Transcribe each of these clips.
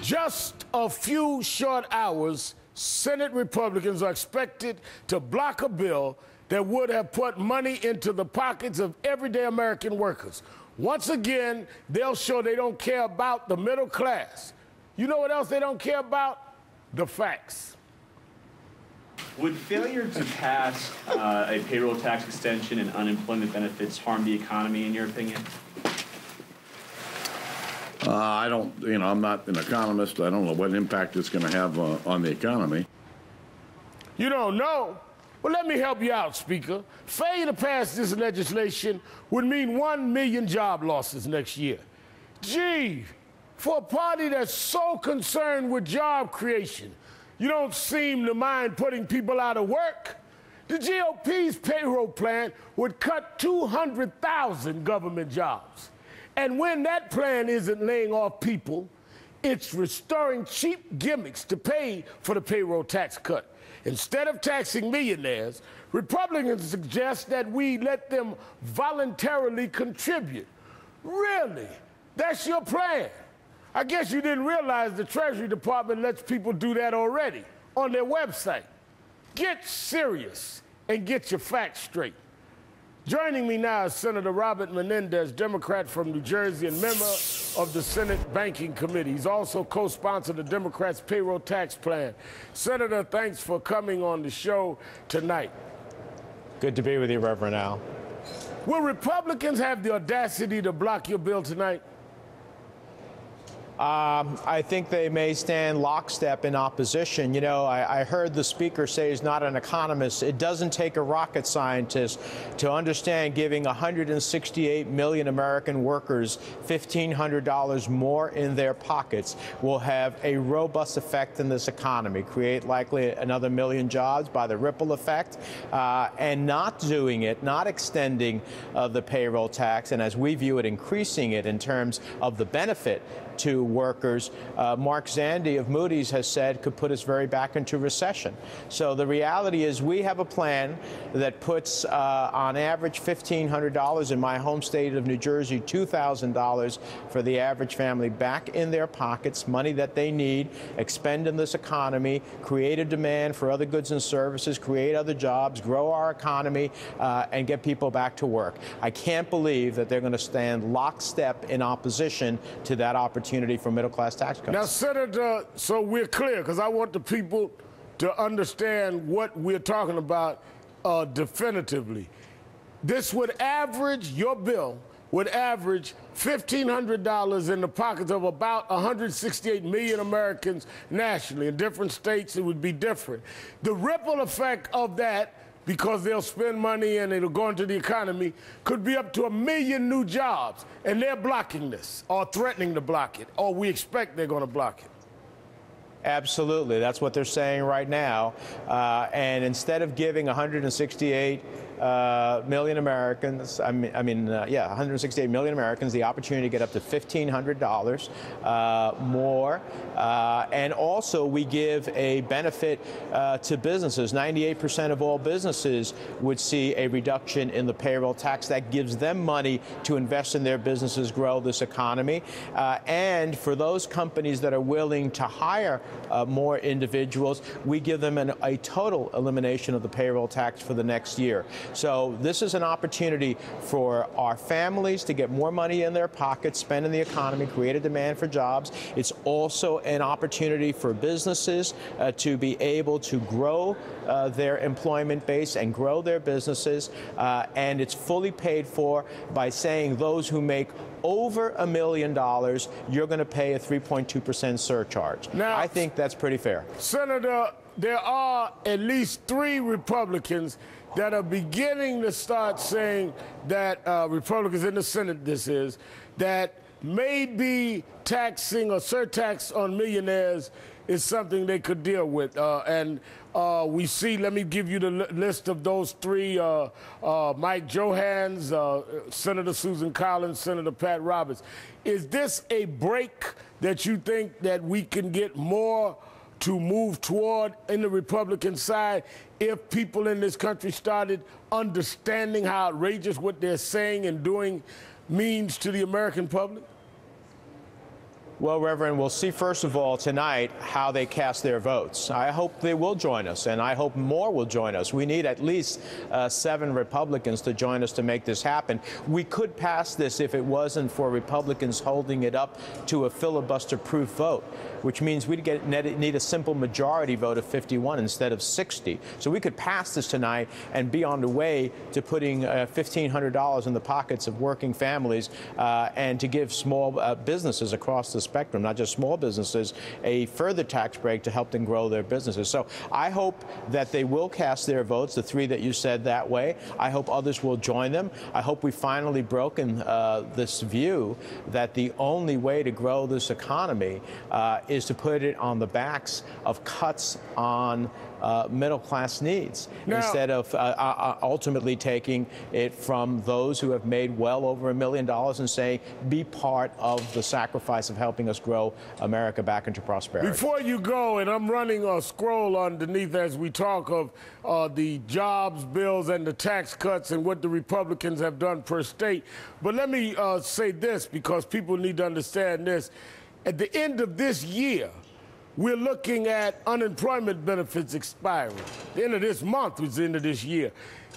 just a few short hours, Senate Republicans are expected to block a bill that would have put money into the pockets of everyday American workers. Once again, they'll show they don't care about the middle class. You know what else they don't care about? The facts. Would failure to pass a payroll tax extension and unemployment benefits harm the economy, in your opinion? I'm not an economist. I don't know what impact it's going to have on the economy. You don't know? Well, let me help you out, Speaker. Failure to pass this legislation would mean 1 million job losses next year. Gee, for a party that's so concerned with job creation, you don't seem to mind putting people out of work. The GOP's payroll plan would cut 200,000 government jobs. And when that plan isn't laying off people, it's restoring cheap gimmicks to pay for the payroll tax cut. Instead of taxing millionaires, Republicans suggest that we let them voluntarily contribute. Really? That's your plan? I guess you didn't realize the Treasury Department lets people do that already on their website. Get serious and get your facts straight. Joining me now is Senator Robert Menendez, Democrat from New Jersey and member of the Senate Banking Committee. He's also co-sponsored the Democrats' payroll tax plan. Senator, thanks for coming on the show tonight. Good to be with you, Reverend Al. Will Republicans have the audacity to block your bill tonight? I think they may stand lockstep in opposition. You know, I heard the speaker say he's not an economist. It doesn't take a rocket scientist to understand giving 168 million American workers $1,500 more in their pockets will have a robust effect in this economy, create likely another million jobs by the ripple effect, and not doing it, not extending the payroll tax, and as we view it, increasing it in terms of the benefit to workers, Mark Zandi of Moody's has said could put us very back into recession. So the reality is we have a plan that puts on average $1,500 in my home state of New Jersey, $2,000 for the average family back in their pockets, money that they need, expend in this economy, create a demand for other goods and services, create other jobs, grow our economy, and get people back to work. I can't believe that they're going to stand lockstep in opposition to that opportunity for middle-class tax cuts. Now, Senator, so we're clear, because I want the people to understand what we're talking about definitively. This would average, your bill would average $1,500 in the pockets of about 168 million Americans nationally. In different states, it would be different. The ripple effect of that, because they'll spend money and it'll go into the economy, could be up to 1 million new jobs. And they're blocking this, or threatening to block it, or we expect they're going to block it. Absolutely. That's what they're saying right now. And instead of giving 168 million Americans, 168 million Americans the opportunity to get up to $1,500 more. And also we give a benefit to businesses. 98% of all businesses would see a reduction in the payroll tax. That gives them money to invest in their businesses, grow this economy. And for those companies that are willing to hire more individuals, we give them a total elimination of the payroll tax for the next year. So this is an opportunity for our families to get more money in their pockets, spend in the economy, create a demand for jobs. It's also an opportunity for businesses to be able to grow their employment base and grow their businesses. And it's fully paid for by saying those who make over $1 million, you're going to pay a 3.2% surcharge. Now, I think that's pretty fair. Senator, there are at least 3 Republicans that are beginning to start saying that, Republicans in the Senate this is, that maybe taxing or surtax on millionaires is something they could deal with. We see, let me give you the list of those 3, Mike Johans, Senator Susan Collins, Senator Pat Roberts. Is this a break that you think that we can get more to move toward in the Republican side if people in this country started understanding how outrageous what they're saying and doing means to the American public? Well, Reverend, we'll see, first of all, tonight how they cast their votes. I hope they will join us, and I hope more will join us. We need at least 7 Republicans to join us to make this happen. We could pass this if it wasn't for Republicans holding it up to a filibuster-proof vote, which means we'd need a simple majority vote of 51 instead of 60. So we could pass this tonight and be on the way to putting $1,500 in the pockets of working families and to give small businesses across the spectrum, not just small businesses, a further tax break to help them grow their businesses. So I hope that they will cast their votes, the 3 that you said that way. I hope others will join them. I hope we've finally broken this view that the only way to grow this economy is to put it on the backs of cuts on middle-class needs, instead of ultimately taking it from those who have made well over $1 million and say, be part of the sacrifice of helping us grow America back into prosperity. Before you go, and I'm running a scroll underneath as we talk of the jobs bills and the tax cuts and what the Republicans have done per state, but let me say this, because people need to understand this. At the end of this year, we're looking at unemployment benefits expiring. The end of this month was the end of this year.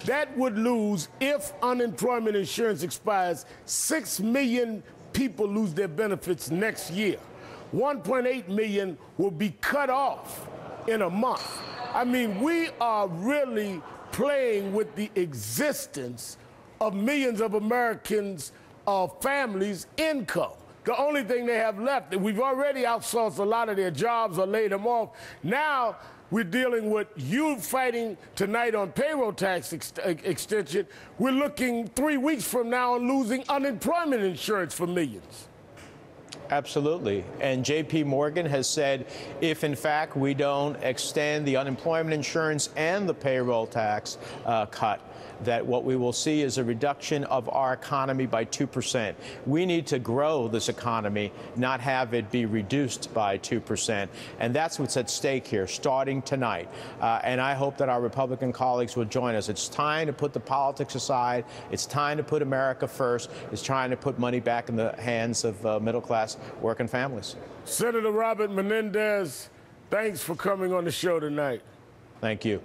That would lose, if unemployment insurance expires, 6 million people lose their benefits next year. 1.8 million will be cut off in a month. I mean, we are really playing with the existence of millions of Americans' families' income. The only thing they have left, we've already outsourced a lot of their jobs or laid them off. Now we're dealing with you fighting tonight on payroll tax extension. We're looking 3 weeks from now on losing unemployment insurance for millions. Absolutely. And J.P. Morgan has said if, in fact, we don't extend the unemployment insurance and the payroll tax cut, that what we will see is a reduction of our economy by 2%. We need to grow this economy, not have it be reduced by 2%. And that's what's at stake here, starting tonight. And I hope that our Republican colleagues will join us. It's time to put the politics aside. It's time to put America first. It's trying to put money back in the hands of middle-class working families. Senator Robert Menendez, thanks for coming on the show tonight. Thank you.